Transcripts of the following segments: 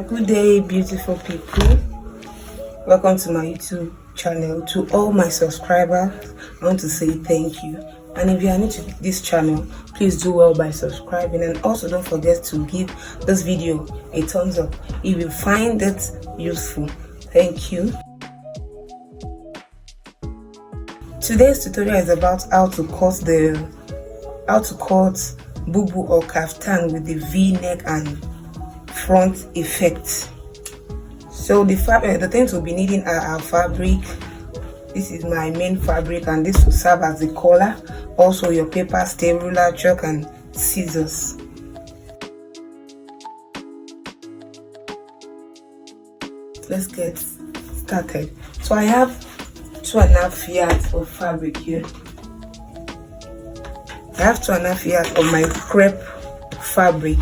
Good day, beautiful people. Welcome to my YouTube channel. To all my subscribers, I want to say thank you. And if you are new to this channel, please do well by subscribing, and also don't forget to give this video a thumbs up if you find it useful. Thank you. Today's tutorial is about how to cut bubu or kaftan with the V-neck and front effect. So the things we'll be needing are our fabric. This is my main fabric, and this will serve as the collar. Also your paper, ruler, chalk, and scissors. Let's get started. So I have 2.5 yards of fabric here. I have 2.5 yards of my crepe fabric.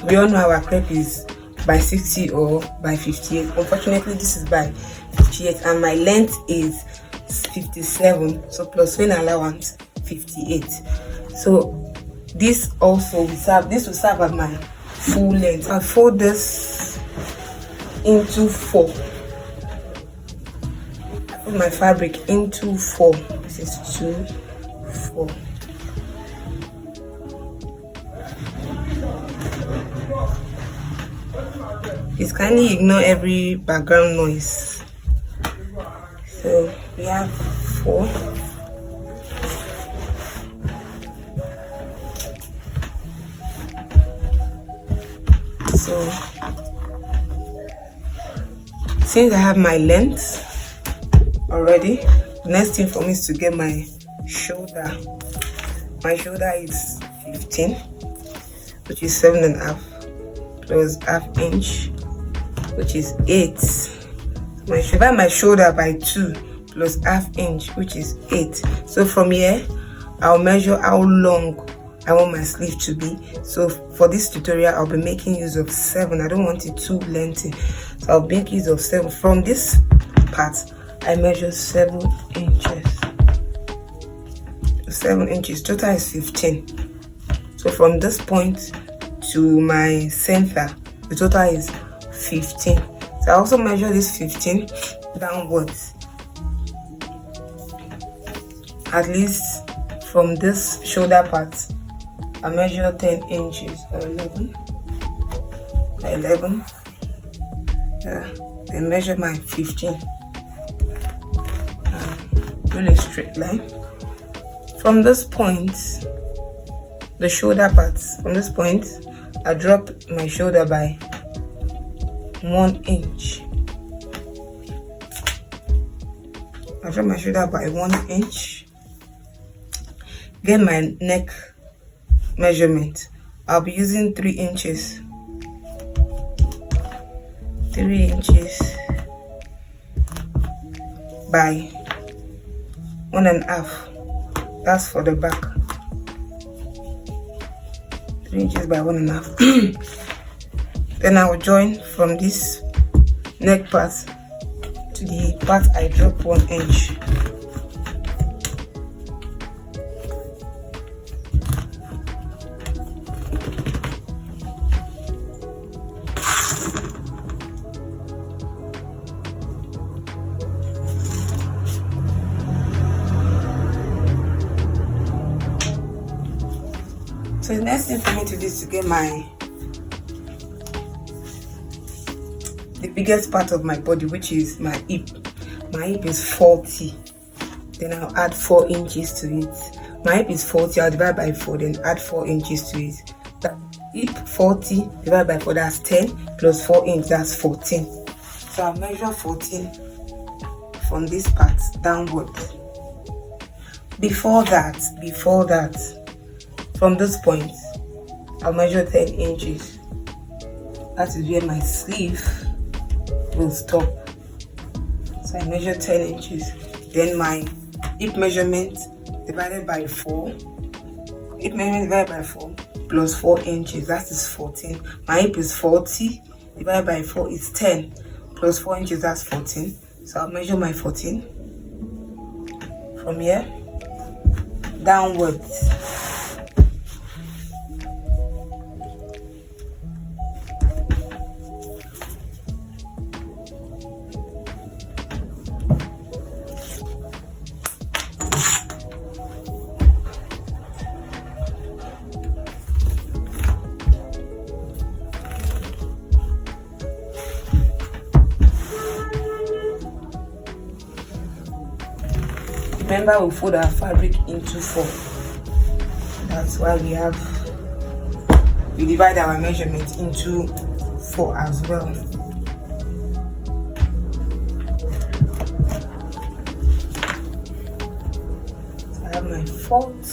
We all know our crepe is by 60 or by 58. Unfortunately, this is by 58, and my length is 57. So plus when allowance 58. So this also will serve. This will serve as my full length. I fold this into 4. I put my fabric into 4. This is 2, 4. Please kindly ignore every background noise. So we have 4. So since I have my length already, the next thing for me is to get my shoulder. My shoulder is 15, which is 7.5 plus ½ inch, which is 8. I divide my shoulder by 2 plus ½ inch, which is 8. So from here, I'll measure how long I want my sleeve to be. So for this tutorial, I'll be making use of 7. I don't want it too lengthy, so I'll make use of 7. From this part, I measure 7 inches. 7 inches. Total is 15. So from this point to my center, the total is 15. So I also measure this 15 downwards, at least from this shoulder part. I measure 10 inches or 11. Then measure my 15. Really straight line. From this point, the shoulder part, from this point, I drop my shoulder by 1 inch. I drop my shoulder by 1 inch. Get my neck measurement. I'll be using 3 inches. 3 inches by 1.5. That's for the back. 3 inches by 1.5. Then I will join from this neck part to the part I drop 1 inch. So the next thing for me to do is to get the biggest part of my body, which is my hip. My hip is 40. Then I'll add 4 inches to it. My hip is 40. I'll divide by 4, then add 4 inches to it. That hip 40 divided by 4, that's 10 plus 4 inches, that's 14. So I'll measure 14 from this part downwards. Before that, from this point, I'll measure 10 inches. That is where my sleeve will stop. So I measure 10 inches. Then my hip measurement divided by 4. Hip measurement divided by 4 plus 4 inches. That is 14. My hip is 40. Divided by 4 is 10. Plus 4 inches, that's 14. So I'll measure my 14. From here, downwards. Remember, we fold our fabric into 4. That's why we divide our measurement into 4 as well. So I have my fold,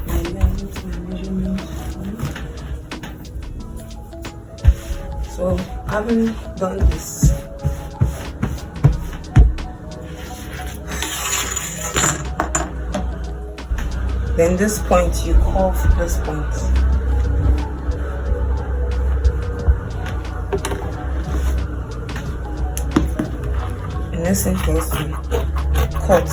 my length, my measurement. So having done this, then this point, you curve this point. And next thing for us to cut.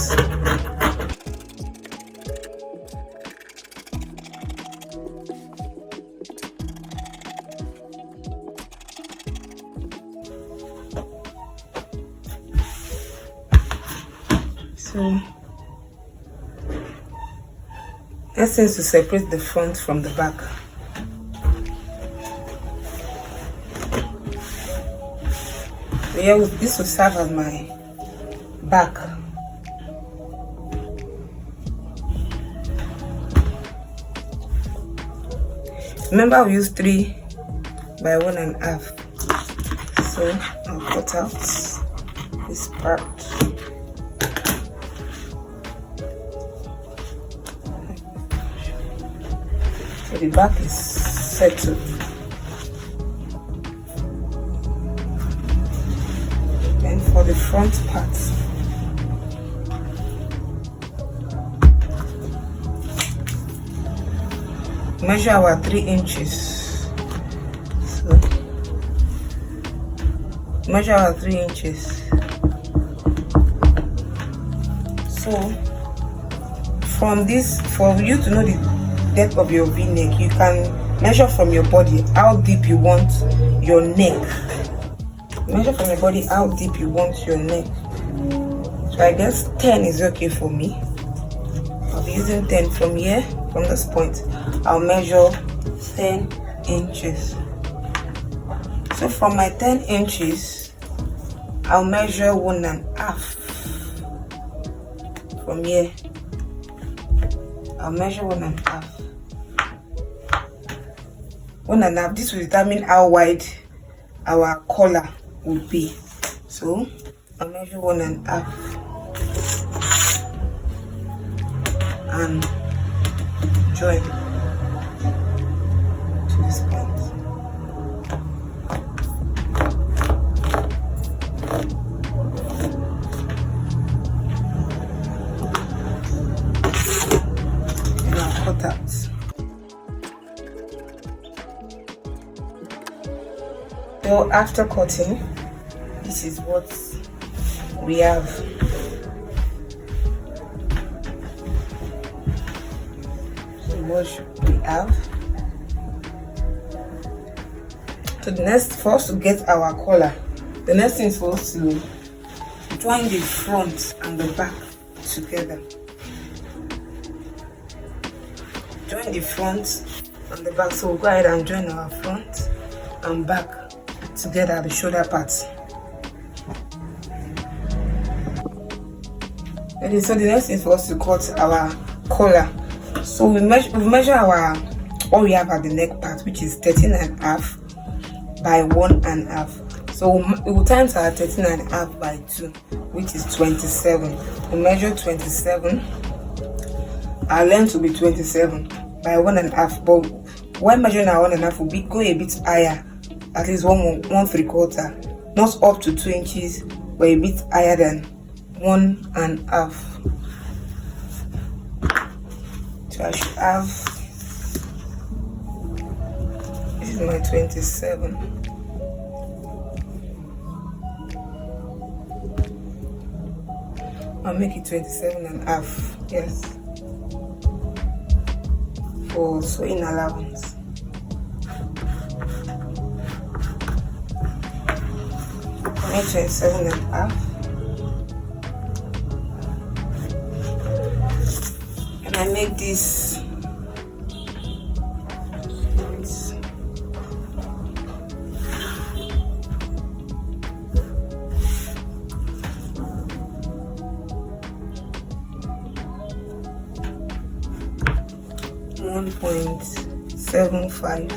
So next thing is to separate the front from the back. So here, this will serve as my back. Remember, we use 3 by 1.5. So I'll cut out this part. So the back is settled. Then for the front part, measure our 3 inches. So measure our 3 inches. So from this, for you to know the depth of your v-neck, you can measure from your body how deep you want your neck. Measure from your body how deep you want your neck. So I guess 10 is okay for me. I'll be using 10 from here. From this point, I'll measure 10 inches. So from my 10 inches, I'll measure 1.5. From here, I'll measure 1.5. 1.5. This will determine how wide our collar will be. So I'll measure 1.5 and join to this point. And I'll cut out. So after cutting, this is what we have. So what we have. So the next, for us to get our collar, the next thing is for us to join the front and the back together. Join the front and the back. So we'll go ahead and join our front and back together at the shoulder parts. Okay, so the next thing is for us to cut our collar. So we measure our what we have at the neck part, which is 13.5 by 1.5. So we will times our 13.5 by 2, which is 27. We measure 27. Our length will be 27 by 1.5. But when measuring our 1.5, we'll go a bit higher. At least 1.75, not up to 2 inches, but a bit higher than 1.5. So I should have, this is my 27. I'll make it 27.5, yes, for sewing allowance. Make 27.5, and I make this 3.75.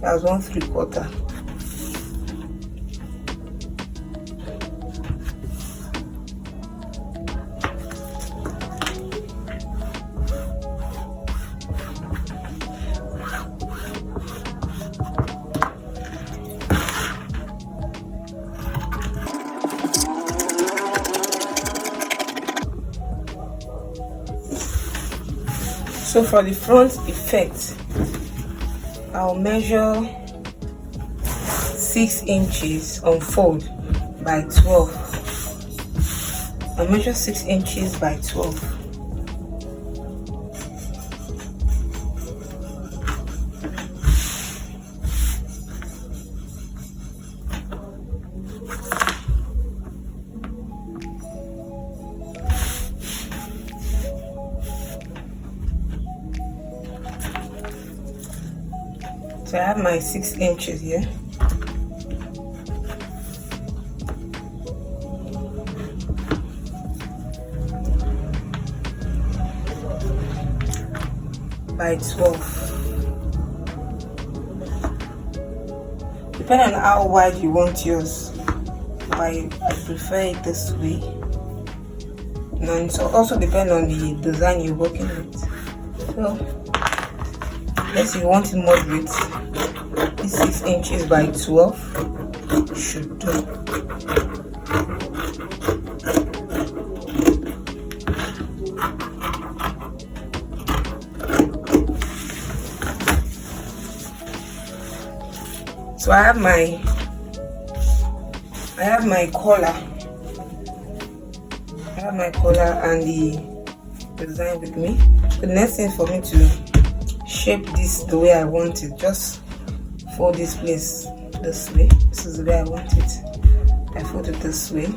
That's 1/3. So for the front effect, I'll measure 6 inches on fold by 12. I'll measure 6 inches by 12. So I have my 6 inches here. By 12. Depending on how wide you want yours. I prefer it this way. And so also depend on the design you're working with. So let's say you want it moderate. This 6 inches by 12 should do. So I have my collar. I have my collar and the design with me. The next thing for me to shape this the way I want it, just fold this place this way. This is the way I want it. I fold it this way.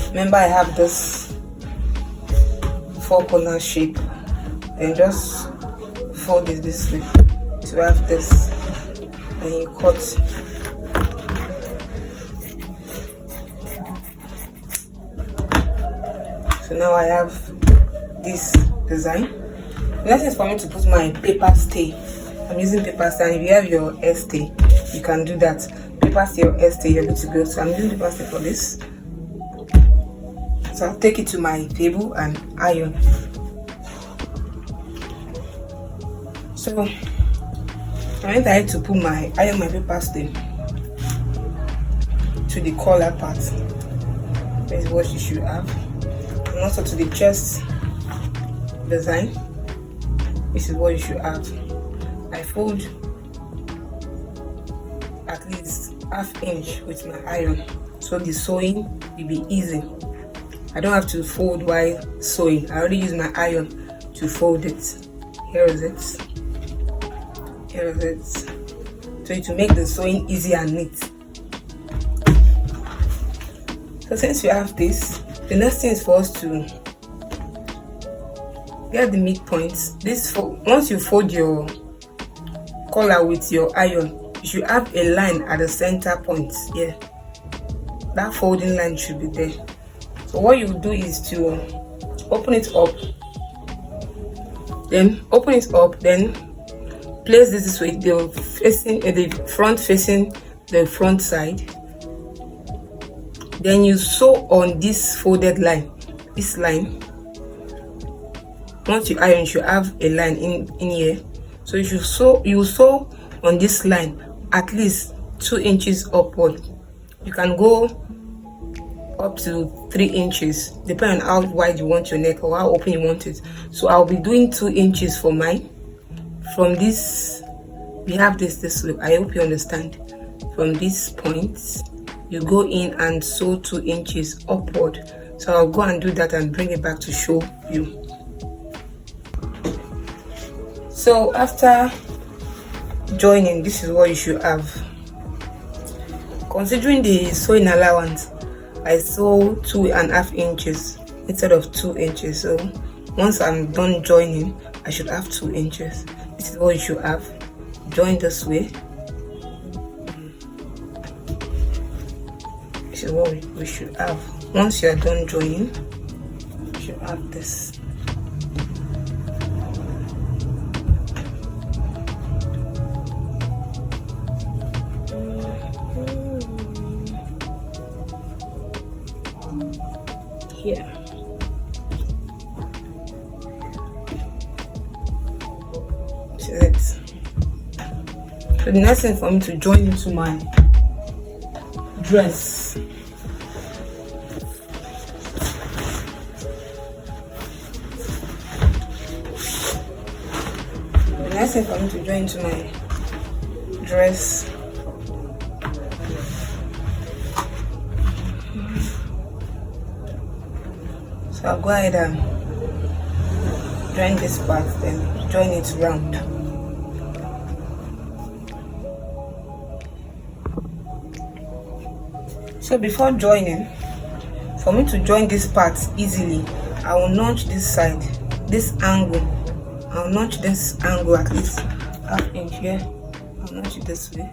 Remember, I have this 4-corner shape, and just fold it this way to have this, and you cut. So now I have this design. Next is for me to put my paper stay. I'm using paper stay, and if you have your hair stay, you can do that. Paper stay or hair stay, you're good to go. So I'm using paper stay for this. So I'll take it to my table and iron. So I need to put my iron my paper stay to the collar part. This is what you should have, and also to the chest design. This is what you should have. I fold at least ½ inch with my iron, so the sewing will be easy. I don't have to fold while sewing. I already use my iron to fold it. Here is it. Here is it. So it will make the sewing easy and neat. So since you have this, the next thing is for us to get the midpoints. Once you fold your collar with your iron, you should have a line at the center point here. That folding line should be there. So what you do is to open it up, then place this way, the front facing the front side. Then you sew on this folded line, this line. Once you iron, you should have a line in here. So you sew on this line at least 2 inches upward. You can go up to 3 inches, depending on how wide you want your neck or how open you want it. So I'll be doing 2 inches for mine. From this, we have this way. I hope you understand. From this point, you go in and sew 2 inches upward. So I'll go and do that and bring it back to show you. So after joining, this is what you should have. Considering the sewing allowance, I sew 2.5 inches instead of 2 inches. So once I'm done joining, I should have 2 inches. This is what you should have. Join this way. This is what we should have. Once you are done joining, you should have this. here. This is it. So the next thing for me to join into my dress. The next thing for me to join into my dress. So I'll go ahead and join this part, then join it round. So before joining, for me to join this part easily, I will notch this side, this angle. I'll notch this angle at least half inch here. I'll notch it this way.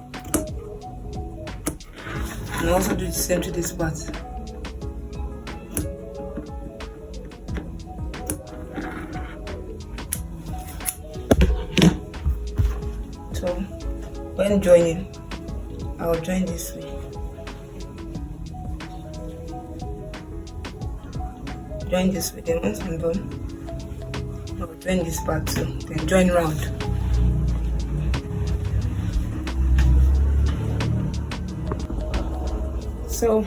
And also do the same to this part. So when joining, I'll join this way. Join this way, then once I'm done, I'll join this part too, then join round. So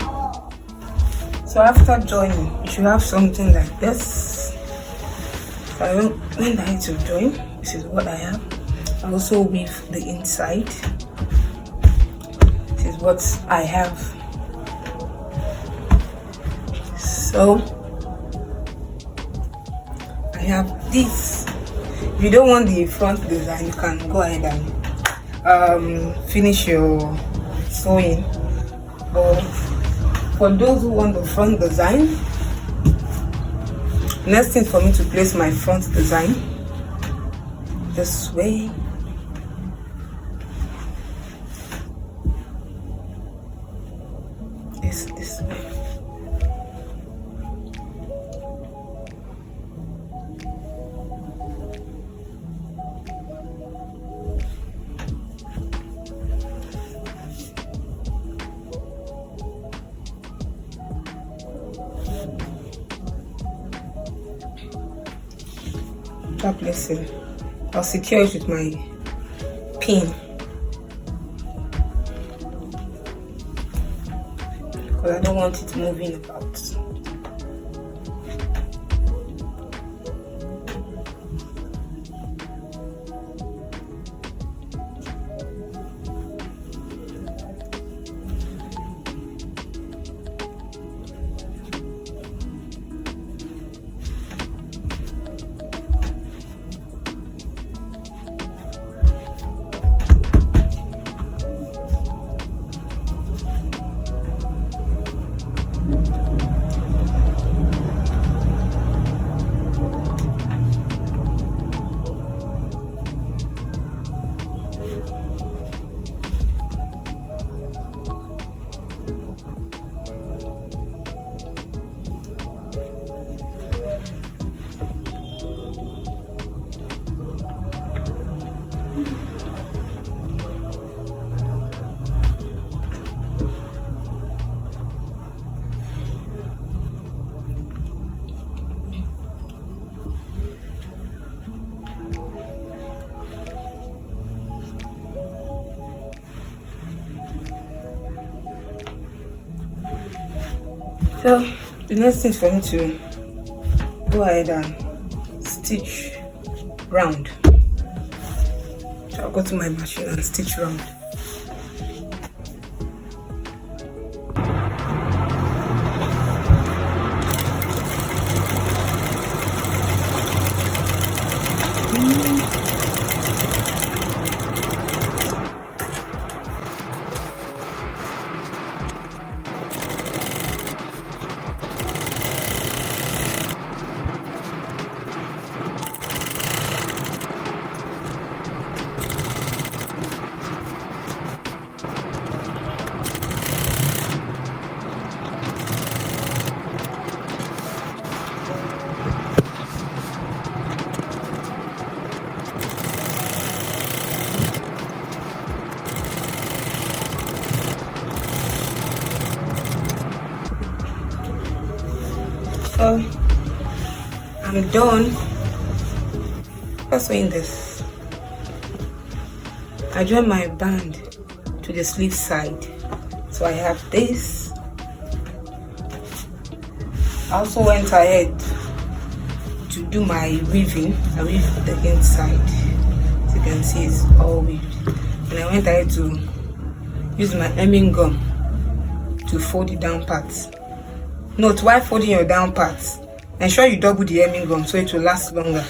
after joining, you should have something like this. So when I need to join, this is what I have. I also weave the inside. This is what I have. So I have this. If you don't want the front design, you can go ahead and finish your sewing. But for those who want the front design, next thing for me to place my front design this way. This way. That placing, I'll secure it with my pin because I don't want it moving about. So the next thing is for me to go ahead and stitch round. So I'll go to my machine and stitch round. So I'm done sewing this. I join my band to the sleeve side, so I have this. I also went ahead to do my weaving. I weaved the inside, as you can see it's all weaved, and I went ahead to use my hemming gum to fold the down parts. Note, while folding your down parts, ensure you double the hemming gum so it will last longer.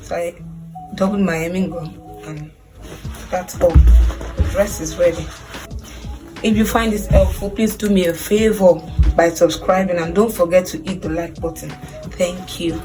So I doubled my hemming gum, and that's all. The dress is ready. If you find this helpful, please do me a favor by subscribing, and don't forget to hit the like button. Thank you.